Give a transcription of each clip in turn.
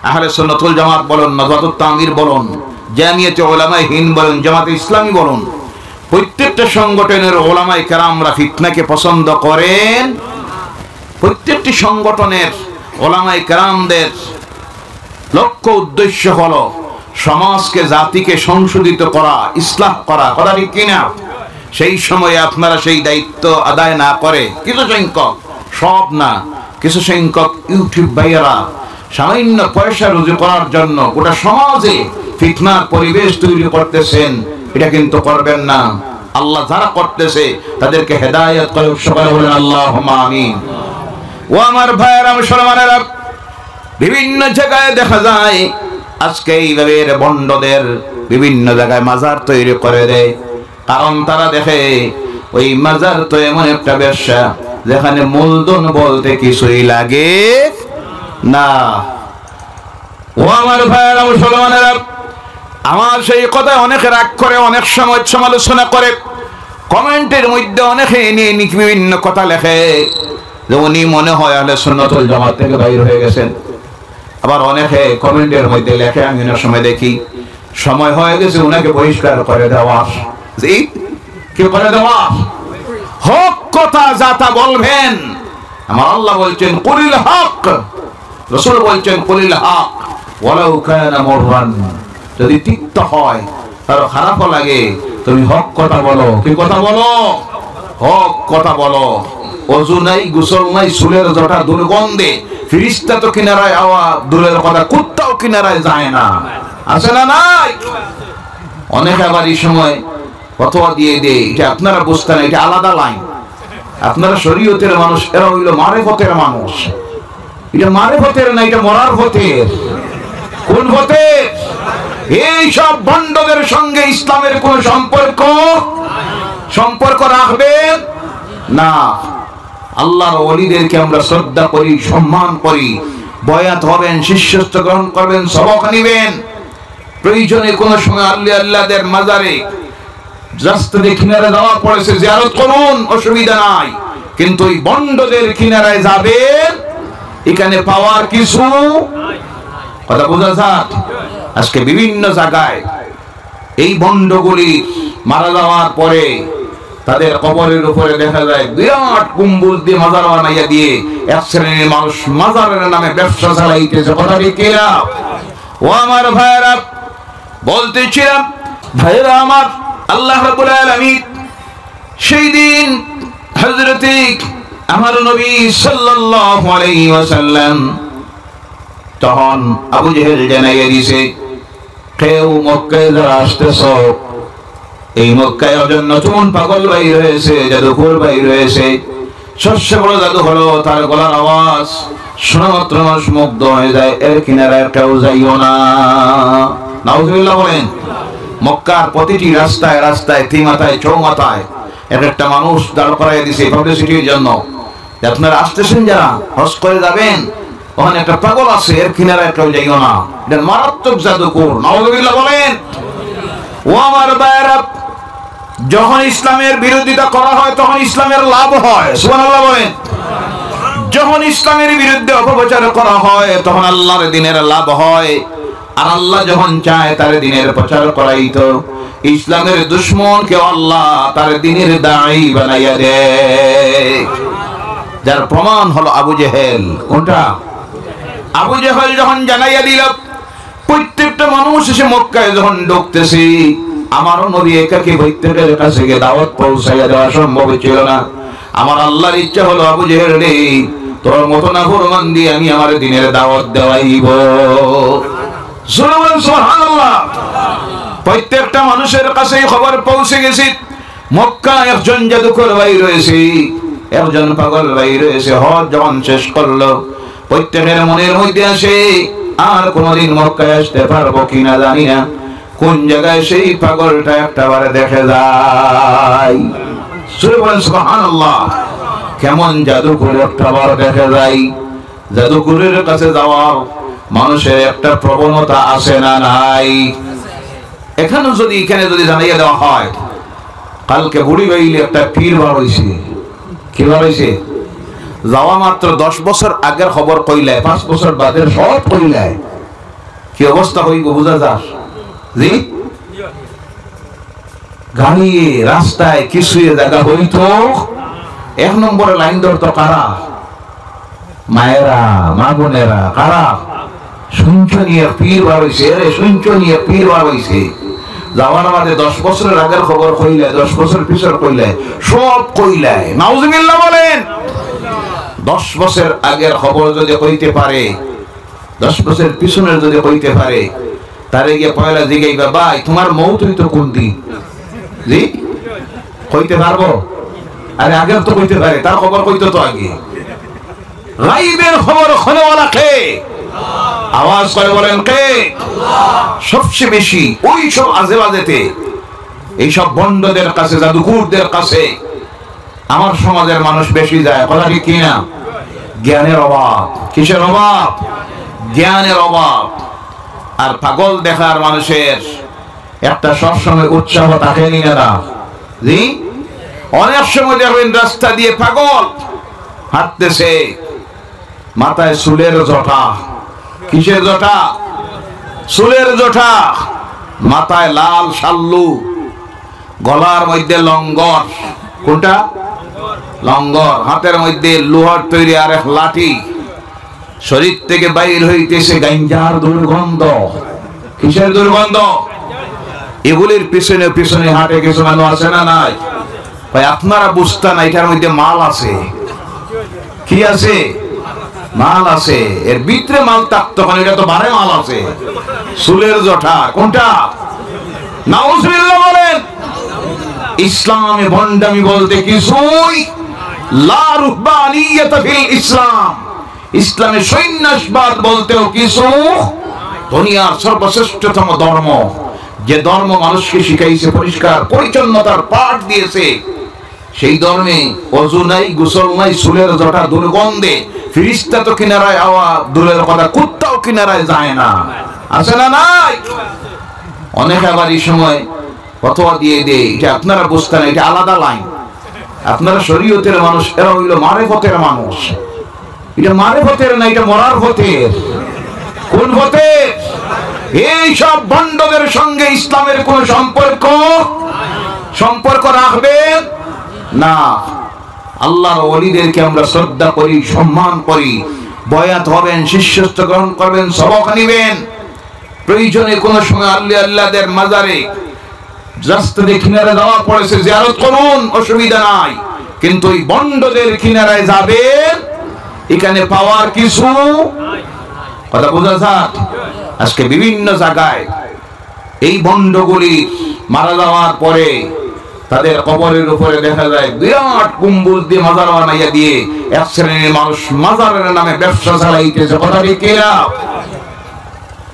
আহলে সুন্নাত ওয়াল জামাত বলুন, নজওয়াতুত তামির বলুন, জামিয়াতে উলামায়ে হিন্দ বলুন, জামাতে ইসলামী বলুন, প্রত্যেকটা সংগঠনের উলামায়ে কেরামরা ফিতনাকে পছন্দ করেন। প্রত্যেকটি সংগঠনের উলামায়ে কেরামদের লক্ষ্য উদ্দেশ্য হলো সমাজকে, জাতিকে সংশোধিত করা, ইসলাহ করা। কথা ঠিক কিনা? সেই সময়ে আপনারা সেই দায়িত্ব আদায় না করে কিছু সংখ্যক, সব না, কিছু সংখ্যক ইউটিউব ভাইয়েরা সামান্য পয়সা রুজি করার জন্য গোটা সমাজে ফিতনার পরিবেশ তৈরি করতেছেন। এটা কিন্তু করবেন না। আল্লাহ যারা করতেছে তাদেরকে হেদায়েত করে, সবাই বলেন আল্লাহুম্মা আমিন। ও আমার ভাইয়েরা, মুসলমানেরা, বিভিন্ন জায়গায় দেখা যায় আজকে এইভাবে বন্ডদের বিভিন্ন জায়গায় মাজার তৈরি করে দেয়। কারণ তারা দেখে ওই মাজার তো এমন একটা ব্যবসা যেখানে মূলধন বলতে কিছুই লাগে না। ও আমার ভাইয়েরা, মুসলমানেরা, আমার সেই কথায় অনেকে রাগ করে, অনেক সময় সমালোচনা করে, কমেন্টের মধ্যে অনেকে নিয়ে বিভিন্ন কথা লেখে যে উনি মনে হয় আহলে সুন্নাত ওয়াল জামাত থেকে বাইর হয়ে গেছেন। আবার অনেকে কমেন্টের মধ্যে লেখে, আমি অনেক সময় দেখি সময় হয়ে গেছে উনাকে বহিষ্কার করে দেওয়া। কি করে দেওয়া? হক কথা যাতা বলবেন। আমার আল্লাহ বলছেন কুলিল হক, রাসূল বলছেন কুলিল হক ওয়ালাউ কানা মুররান। যদি তিক্ত হয়, তার খারাপও লাগে, তুমি হক কথা বলো। কি কথা বলো? হক কথা বলো। ওযু নাই, গোসল নাই, চুলের জটা দুর্গন্ধে ফেরেশতা তো কিনারায় আওয়াজ, দূরের কথা কুত্তাও কিনারায় যায় না। আছে না নাই? অনেক আবার এই সময় ফতোয়া দিয়ে দেয়, এটা আপনারা বুঝতে না, এটা আলাদা লাইন। আপনারা শরীয়তের মানুষ, এরা হইল মারেফতের মানুষ। এটা মারেফতের না, এটা মরার ফতের। কোন ফতের? এই সব ভণ্ডদের সঙ্গে ইসলামের কোন সম্পর্ক রাখবেন না। আল্লাহর ওলিদেরকে আমরা শ্রদ্ধা করি, সম্মান করি, বয়াত হবেন, শিষ্যত্ব গ্রহণ করবেন, সবক নিবেন। প্রয়োজনে কোন সময় আল্লাহদের মাজারে রাস্তার কিনারে দেওয়া পড়েছে, জিয়ারত করুন, অসুবিধা নাই। কিন্তু ওই বন্ডদের কিনারায় যাবেন, এখানে পাওয়ার কিছু কথা বোঝা যায়। আজকে বিভিন্ন জায়গায় এই বন্ডগুলি মারা যাওয়ার পরে তাদের কবরের উপরে দেখা যায় বিরাট গম্বুজ দিয়ে মাজার বানাইয়া দিয়ে এক শ্রেণীর মানুষ মাজারের নামে ব্যবসা চালাইতেছে। কথা ঠিক কিনা? ও আমার ভাইয়েরা, বলতেছিলাম, ভাইয়েরা আমার, আল্লাহ রাব্বুল আলামিন সেই দিন হযরত আমার নবী সাল্লাল্লাহু আলাইহি ওয়াসাল্লাম তখন আবু জেহেল জানাইয়া দিয়েছে, কেউ মক্কায় যারা আসতেছ, এই মক্কায় একজন নতুন পাগল বাইর হয়েছে, জাদুকর বাইর হয়েছে। সবচেয়ে বড় জাদু হলো তার গলার আওয়াজ শোনা মাত্র মানুষ মুগ্ধ হয়ে যায়। এর কিনারায় কেউ যাইও না। নাউজুবিল্লাহ বলেন। মক্কার প্রতিটি রাস্তায় রাস্তায়, তিমাতায়, চৌমাথায় এক একটা মানুষ দাঁড় করাইয়া দিছে পাবলিসিটির জন্য। আপনারা আসতেছেন, যারা হজ করে যাবেন, ওখানে একটা পাগল আছে, এর কিনারায় কেউ যাইও না, এটা মারাত্মক জাদুকর। নাউজুবিল্লাহ বলেন। ও আমার ভাইয়েরা, যখন ইসলামের বিরোধিতা করা হয় তখন ইসলামের লাভ হয়। সুবহানাল্লাহ বলেন। যখন ইসলামের বিরুদ্ধে অপপ্রচার করা হয় তখন আল্লাহর দ্বীনের লাভ হয়। আর আল্লাহ যখন চায় তার দ্বীনের প্রচার করাই তো ইসলামের দুশমনকে আল্লাহ তার দ্বীনের দাঈ বানাইয়া দেয়। যার প্রমাণ হলো আবু জেহেল। কোনটা? আবু জেহেল যখন জানাইয়া দিল, প্রত্যেকটা মানুষ এসে মক্কায় যখন ঢুকতেছে, আমারও নবী একাকী প্রত্যেকের কাছে গিয়ে দাওয়াত পৌঁছাইয়া দেওয়া সম্ভব ছিল না। আমার আল্লাহর ইচ্ছা হলো, আবু জেহেল রে, তোর মতো নাফরমান দিয়ে আমি আমার দ্বীনের দাওয়াত দেওয়াইব। সুবহানাল্লাহ। প্রত্যেকটা মানুষের কাছে খবর পৌঁছে গেছে, মক্কায় একজন জাদুকর বাইর হয়েছে, একজন পাগল বাইর হয়েছে। হজ যখন শেষ করলো, প্রত্যেকের মনের মধ্যে আসে, আর কোনদিন মক্কায় আসতে পারবো কিনা জানি না, কোন জায়গায় সেই পাগলটা একটাবার দেখে যায়। সুবহানাল্লাহ। কেমন জাদুকর একটাবার দেখে যায়। জাদুকরের কাছে যাওয়ার মানুষের একটা প্রবণতা আছে না নাই? এখানে যদি জানাইয়া দেওয়া হয়, কালকে বুড়ি বাইলে একটা পীর বার হয়েছে। কি বার হয়েছে? যাওয়া মাত্র 10 বছর আগের খবর কইলায়, 5 বছর বাদের সব কইলায়। কি অবস্থা হইব বোঝা যায়। জি গাড়ি রাস্তায় কিছু জায়গা হইতো, এক নম্বরে লাইন ধরতো কারা? মায়েরা, মা বোনেরা। কারা? শুনছনিয়া পীর বার হইছে, রে শুনছনিয়া পীর বার হইছে। যাওয়ার মাঝে 10 বছরের আগের খবর কইলে, 10 বছর পিছর কইলে, সব কইলায়। নাউজুবিল্লাহ বলেন। 10 বছর আগের খবর যদি কইতে পারে, 10 বছর পিছনের যদি কইতে পারে, তারে গিয়ে পয়লা জিগাইবা, ভাই তোমার মৌত হইতো কোন দিন? জি কইতে পারবো? আরে আগের তো কইতে পারে, তার খবর কইতো তো আগে। গায়বের খবর খোলাওয়ালা কে? আওয়াজ করে বলেন কে? সবচেয়ে বেশি ওই সব আজেবাজেতে, এই সব বন্ডদের কাছে, জাদুকুরদের কাছে আমার সমাজের মানুষ বেশি যায়। কথা ঠিক কিনা? জ্ঞানের অভাব। কিসের অভাব? জ্ঞানের অভাব। আর পাগল দেখার মানুষের একটা সবসময় উৎসাহ থাকে না। জি অনেক সময় দেখবেন রাস্তা দিয়ে পাগল হাঁটতেছে, মাথায় চুলের জটা। কিসের জটা? চুলের জটা। মাথায় লাল শাল্লু, গলার মধ্যে লঙ্গর। কোনটা? লঙ্গর। হাতের মধ্যে লোহার তৈরি আর এক লাঠি। শরীর থেকে বাইর হইতেছে গাঞ্জার দুর্গন্ধ। কিসের দুর্গন্ধ? এগুলির পিছনে পিছনে হাঁটে কিছু মানুষ আছে না নাই? ভাই আপনারা বুঝতেন না, এটার মধ্যে মাল আছে। কি আছে? মাল আছে। এর ভিতরে মাল থাকতো, এটা তো বারে মাল আছে। চুলের জটা। কোনটা? নাউজুবিল্লাহ বলেন। ইসলামে ভণ্ডামি বলতে কিছুই লা রুহবানিয়াত ফিল ইসলাম। ইসলামে সন্ন্যাসবাদ বলতেও কিছু। দুনিয়ার সর্বশ্রেষ্ঠতম ধর্ম, যে ধর্ম মানুষকে শিখাইছে পরিষ্কার পরিচ্ছন্নতার পাঠ দিয়েছে, সেই ধর্মে ওযু নাই, গোসল নাই, চুলের জটা দুর্গন্ধে ফেরেশতা তো কিনারায় আওয়া দূরের কথা, কুত্তাও কিনারায় যায় না। আছে না নাই? অনেক আবার এই সময় ফতোয়া দিয়ে দেয়, এটা আপনারা বুঝতেন, এটা আলাদা লাইন। আপনারা শরীয়তের মানুষ, এরা হইল মারেফতের মানুষ। এটা মারেফতের না, এটা মরার ফতের। কোন ফতের? এই সব ভণ্ডদের সঙ্গে ইসলামের কোন সম্পর্ক রাখবেন না। আল্লাহর ওলিদেরকে আমরা শ্রদ্ধা করি, সম্মান করি। বয়াত হবেন, শিষ্যত্ব গ্রহণ করবেন, সবক নিবেন। প্রয়োজনে কোন সময় আল্লাহদের মাজারে রাস্তাতে কিনারে দেওয়া পড়েছে, জিয়ারত করুন, অসুবিধা নাই। কিন্তু ওই ভণ্ডদের কিনারায় যাবেন, এখানে পাওয়ার কিছু। কথা বোঝা যায়? আজকে বিভিন্ন জায়গায় এই ভণ্ডগুলি মারা যাওয়ার পরে তাদের কবরের উপরে দেখা যায় বিরাট কুম্বুজ দিয়ে মাজার বানাইয়া দিয়ে এক শ্রেণীর মানুষ মাজারের নামে ব্যবসা চালাইতেছে। কথা ঠিক কিনা?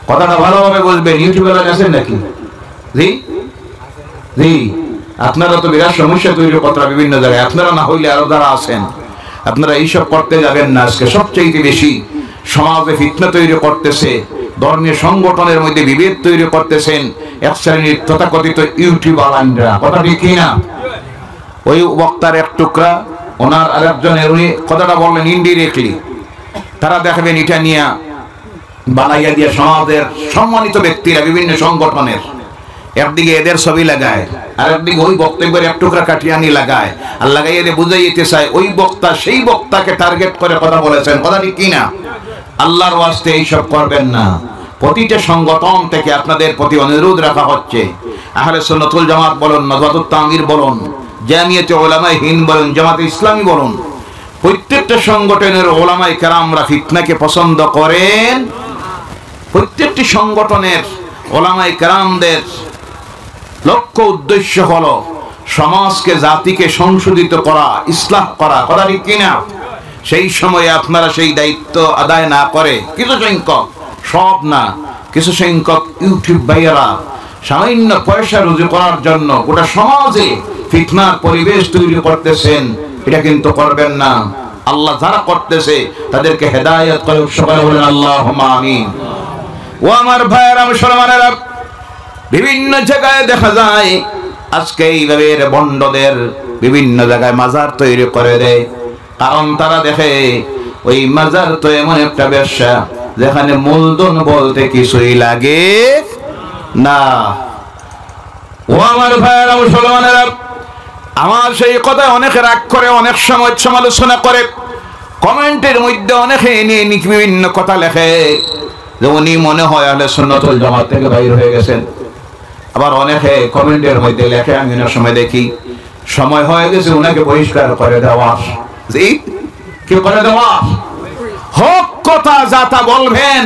কথাটা ভালোভাবে বুঝবেন। ইউটিউবে আছেন নাকি? জি জি আপনারা তো বিরাট সমস্যা তৈরি কথা বিভিন্ন জায়গায়। আপনারা না হইলে আরো যারা আছেন, আপনারা এইসব করতে যাবেন না। আজকে সবচেয়ে বেশি সমাজে ফিতনা তৈরি করতেছে, ধর্মীয় সংগঠনের মধ্যে বিভেদ তৈরি করতেছেন এক শ্রেণীর তথাকথিত ইউটিউবাররা। কথা ঠিক কিনা? ওই বক্তার এক টুকরা, ওনার আরেকজনের, উনি কথাটা বললেন ইনডিরেক্টলি। তারা দেখবেন এটা নিয়ে বানাইয়া দিয়ে সমাজের সম্মানিত ব্যক্তিরা বিভিন্ন সংগঠনের একদিকে এদের ছবি লাগায়, আর একদিকে ওই বক্তব্যের এক টুকরা কাটিয়ে আনি লাগায়, আর লাগাইয়ে দিয়ে বুঝাইতে চায় ওই বক্তা সেই বক্তাকে টার্গেট করে কথা বলেছেন। কথা ঠিক কিনা? আল্লাহর ওয়াস্তে এইসব করবেন না। প্রতিটা সংগঠন থেকে আপনাদের প্রতি অনুরোধ রাখা হচ্ছে, আহলে সুন্নাতুল জামাত বলুন, নজওয়াতুত তামির বলুন, জামিয়াতে উলামায়ে হিন্দ বলুন, জামাতে ইসলামী বলুন, প্রত্যেকটা সংগঠনের উলামায়ে কেরামরা ফিতনাকে পছন্দ করেন। প্রত্যেকটি সংগঠনের উলামায়ে কেরামদের লক্ষ্য উদ্দেশ্য হলো সমাজকে, জাতিকে সংশোধিত করা, ইসলাহ করা। কথা ঠিক কিনা? সেই সময়ে আপনারা সেই দায়িত্ব আদায় না করে কিছু সংখ্যক, সব না, কিছু সংখ্যক ইউটিউব ভাইয়েরা সামান্য পয়সা রুজি করার জন্য গোটা সমাজে ফিতনার পরিবেশ তৈরি করতেছেন। এটা কিন্তু করবেন না। আল্লাহ যারা করতেছে তাদেরকে হেদায়েত করে। সবাই বলেন আল্লাহুম্মা আমিন। ও আমার ভাইয়েরা, মুসলমানেরা, বিভিন্ন জায়গায় দেখা যায় আজকে এইভাবে বন্ডদের বিভিন্ন জায়গায় মাজার তৈরি করে দেয়। কারণ তারা দেখে ওই মাজার তো এমন একটা ব্যবসা, যেখানে মূলধন বলতে কিছুই লাগে না। ও আমার ভাইয়েরা, মুসলমানেরা, আমার সেই কথা অনেকে রাগ করে, অনেক সময় সমালোচনা করে, কমেন্টের মধ্যে অনেকে নিয়ে বিভিন্ন কথা লেখে যে উনি মনে হয় আহলে সুন্নাতুল জামাত থেকে বাইর হয়ে গেছেন। আবার অনেকে কমেন্টের মধ্যে লেখে, আমি অনেক সময় দেখি সময় হয়ে গেছে উনাকে বহিষ্কার করে দেওয়া। কি করে দেওয়া? হক কথা যা তা বলবেন।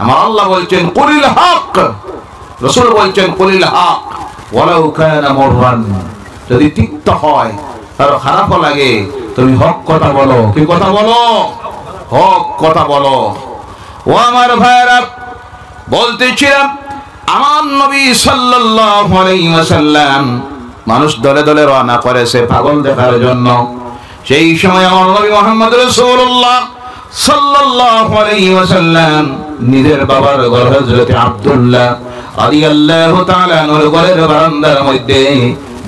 আমার আল্লাহ বলছেন কুলিল হক, রাসূল বলছেন কুলিল হক ওয়ালাউ কানা মুররান, যদি তিক্ত হয় আর খারাপ লাগে তুমি হক কথা বলো। কি কথা বলো? হক কথা বলো। ও আমার ভাইরা, বলতেছিলাম আমার নবী সাল্লাল্লাহু আলাইহি ওয়াসাল্লাম মানুষ দলে দলে রওনা করেছে পাগল দেখার জন্য। সেই সময় আমার নবী মুহাম্মদ রাসূলুল্লাহ সাল্লাল্লাহু আলাইহি ওয়াসাল্লাম নিজের বাবার ঘর হযরত আব্দুল্লাহ রাদিয়াল্লাহু তাআলা আনহুর ঘরের বারান্দার মধ্যে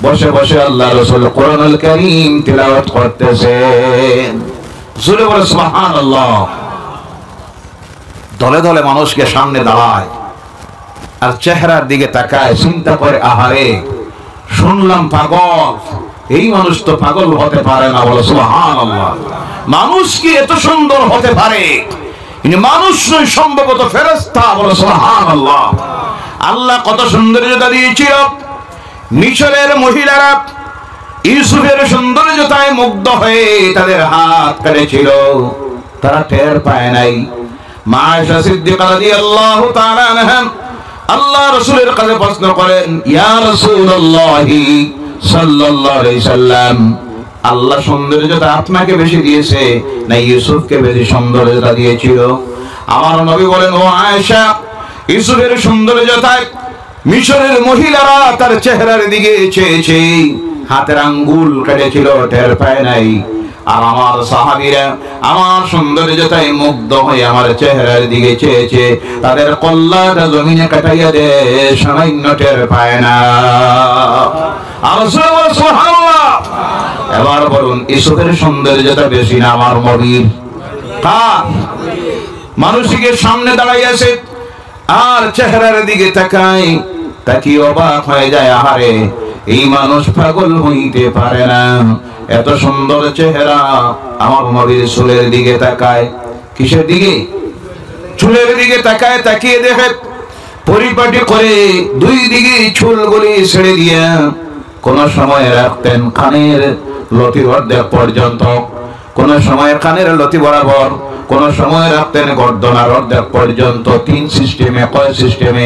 বসে বসে আল্লাহ রাসূল কোরআনুল কারীম তিলাওয়াত করতেছেন। জোরে বলে সুবহানাল্লাহ। দলে দলে মানুষকে সামনে দাঁড়ায় আর চেহারার দিকে তাকায়, চিন্তা করে আহারে শুনলাম পাগল, এই মানুষ তো পাগল হতে পারে না। বলো সুবহানাল্লাহ। মানুষ কি এত সুন্দর হতে পারে? মানুষ নয়, সম্ভবত ফেরেশতা। বলো সুবহানাল্লাহ। আল্লাহ কত সৌন্দর্যতা দিয়েছিল। মিশরের মহিলারা ইউসুফের সৌন্দর্যতায় মুগ্ধ হয়ে তাদের হাত কেটেছিল, তারা টের পায় নাই। মা আয়েশা সিদ্দিকা রাদিয়াল্লাহু তাআলা আনহা আল্লাহ রাসূলের কাছে প্রশ্ন করেন, ইয়া রাসূলুল্লাহি সাল্লাল্লাহু আলাইহি সাল্লাম, আল্লাহ সৌন্দর্যতা আপনাকে বেশি দিয়েছে না ইউসুফকে বেশি সৌন্দর্যতা দিয়েছিল? আমার নবী বলেন, ও আয়েশা, ইউসুফের সৌন্দর্যতায় মিশরের মহিলারা তার চেহারার দিকে চেয়েছে, হাতের আঙ্গুল কেটেছিল, টের পায় নাই। আর আমার সাহাবীরা আমার সৌন্দর্যতায় মুগ্ধ হয়ে আমার চেহারার দিকে চেয়েছে, তাদের কল্লাটা জমিনে কাটাইয়া দে, সামান্য টের পায় না। আর সুবহানাল্লাহ। এবার বলুন, ইউসুফের সৌন্দর্যতা বেশি না আমার নবীর? কার? মানুষকে সামনে দাঁড়াইয়াছে আর চেহারার দিকে তাকায়, তাকি অবাক হয়ে যায়, আহারে এই মানুষ পাগল হইতে পারে না, এত সুন্দর চেহারা। আমার নবীর চুলের দিকে তাকায়। কিসের দিকে? চুলের দিকে তাকায়। তাকিয়ে দেখে পরিপাটি করে দুই দিকে চুলগুলি ছেড়ে দিয়ে কোন সময় রাখতেন কানের লতি অর্ধেক পর্যন্ত, কোন সময় কানের লতি বরাবর, কোন সময় রাখতেন গর্দনার অর্ধেক পর্যন্ত। তিন সিস্টেমে। কয় সিস্টেমে?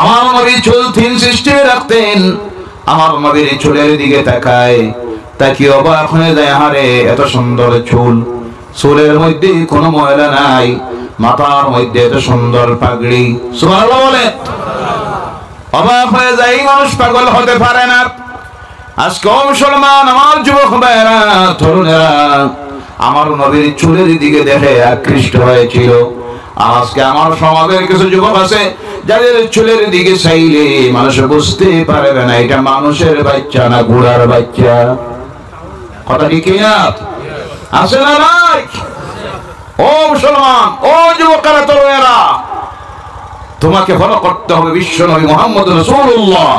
আমার নবী চুল তিন সিস্টেমে রাখতেন। আমার নবীর চুলের দিকে তাকায়, তাকি অবাক হয়ে যায়, আহারে এত সুন্দর চুল, চুলের মধ্যে কোনো ময়লা নাই, মাথার মধ্যে এত সুন্দর পাগড়ি। সুবহানাল্লাহ বলে। অবাক হয়ে যায়, এই মানুষ পাগল হতে পারে না। আজকে মুসলমান আমার যুবক ভাইরা, তরুণেরা আমার নবীর চুলের দিকে দেখে আকৃষ্ট হয়েছিল। আর আজকে আমার সমাজের কিছু যুবক আছে যাদের চুলের দিকে চাইলে মানুষ বুঝতে পারবে না এটা মানুষের বাচ্চা না ঘোড়ার বাচ্চা। কথা ঠিক না? আছে না নাই? ও মুসলমান, ও যুবকেরা, তরুণেরা, তোমাকে ফলো করতে হবে বিশ্ব নবী মুহাম্মদ রাসূলুল্লাহ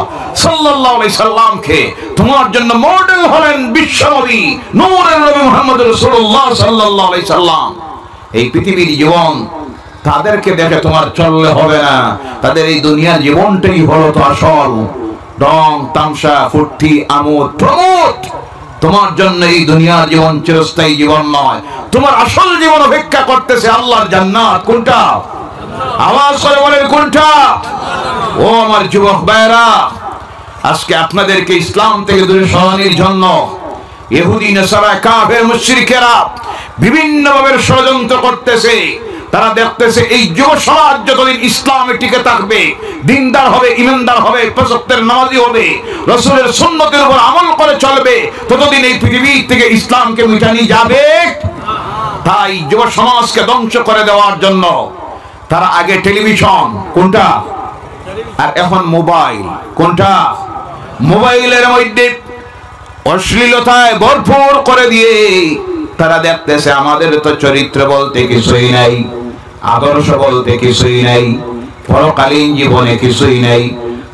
সাল্লাল্লাহু আলাইহি সাল্লামকে। তোমার জন্য মডেল হলেন বিশ্ব নবী, নূরের নবী মুহাম্মদ রাসূলুল্লাহ সাল্লাল্লাহু আলাইহি সাল্লাম। এই পৃথিবীর জীবন তাদেরকে দেখে তোমার চললে হবে না। তাদের এই দুনিয়ার জীবনটাই হলো তো আসল। রং তামসা, ফুর্তি, আমোদ প্রমোদ। তোমার জন্য এই দুনিয়ার জীবন চিরস্থায়ী জীবন নয়। তোমার আসল জীবন অপেক্ষা করতেছে আল্লাহর জান্নাত। কোনটা? আওয়াজ করে বলেন কোনটা? ও আমার যুবক ভাইরা, আজকে আপনাদেরকে ইসলাম থেকে দূরে সরানোর জন্য ইহুদি, নাসারা, কাফের, মুশরিকেরা বিভিন্ন ভাবে ষড়যন্ত্র করতেছে। তারা দেখতেছে এই যুব সমাজ যতদিন ইসলামে টিকে থাকবে, দিনদার হবে, ইমানদার হবে, পাঁচ ওয়াক্তের নামাজি হবে, রাসূলের সুন্নতের উপর আমল করে চলবে, ততদিন এই পৃথিবী থেকে ইসলামকে মিটানি যাবে। তাই যুব সমাজকে ধ্বংস করে দেওয়ার জন্য তারা আগে টেলিভিশন, কোনটা? আর এখন মোবাইল, কোনটা? মোবাইলের মধ্যে অশ্লীলতায় ভরপুর করে দিয়ে তারা দেখতেছে আমাদের তো চরিত্র বলতে কিছুই নাই, আদর্শ বলতে কিছুই নাই, পরকালীন জীবনে কিছুই নাই।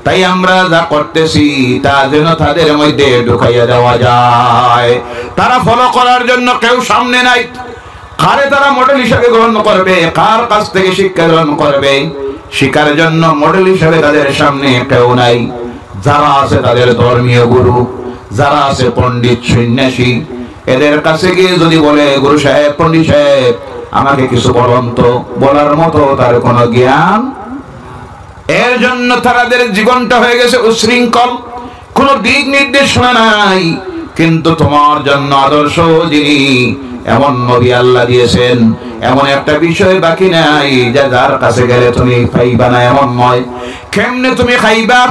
তাই আমরা যা করতেছি তা যেন তাদের মধ্যে ঢুকাইয়া দেওয়া যায়। তারা ফলো করার জন্য কেউ সামনে নাই। কারে তারা মডেল হিসেবে গ্রহণ করবে, কার কাছ থেকে শিক্ষা গ্রহণ করবে, শিক্ষার জন্য মডেল হিসেবে তাদের সামনে কেউ নাই। যারা আছে তাদের ধর্মীয় গুরু, যারা আছে পণ্ডিত সন্ন্যাসী, এদের কাছে গিয়ে যদি বলে গুরু সাহেব, পণ্ডিত সাহেব আমাকে কিছু বলুন তো, বলার মতো তার কোনো জ্ঞান। এর জন্য তাদের জীবনটা হয়ে গেছে উশৃঙ্খল, কোন দিক নির্দেশনা নাই। কিন্তু তোমার জন্য আদর্শ যিনি, এমন নবী আল্লাহ দিয়েছেন, এমন একটা বিষয় বাকি নাই যে যার কাছে গেলে তুমি পাইবা না এমন নয়। কেমনে তুমি খাইবা,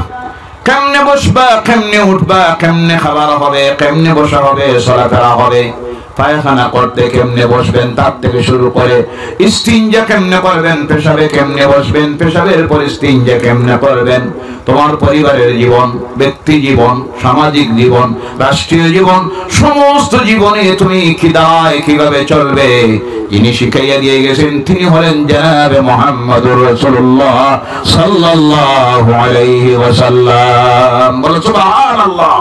কেমনে বসবা, কেমনে উঠবা, কেমনে খাবার হবে, কেমনে বসা হবে, চলাফেরা হবে, পায়খানা করতে কেমনে বসবেন তার থেকে শুরু করে ইস্তিনজা কেমনে করবেন, পেশাবে কেমনে বসবেন, পেশাবের পর ইস্তিনজা কেমনে করবেন, তোমার পরিবারের জীবন, ব্যক্তি জীবন, সামাজিক জীবন, রাষ্ট্রীয় জীবন, সমস্ত জীবনে তুমি কিদায় কিভাবে চলবে, যিনি শিখাইয়া দিয়ে গেছেন তিনি হলেন জনাবে মুহাম্মদুর রাসূলুল্লাহ সাল্লাল্লাহু আলাইহি ওয়াসাল্লাম। বলো সুবহানাল্লাহ।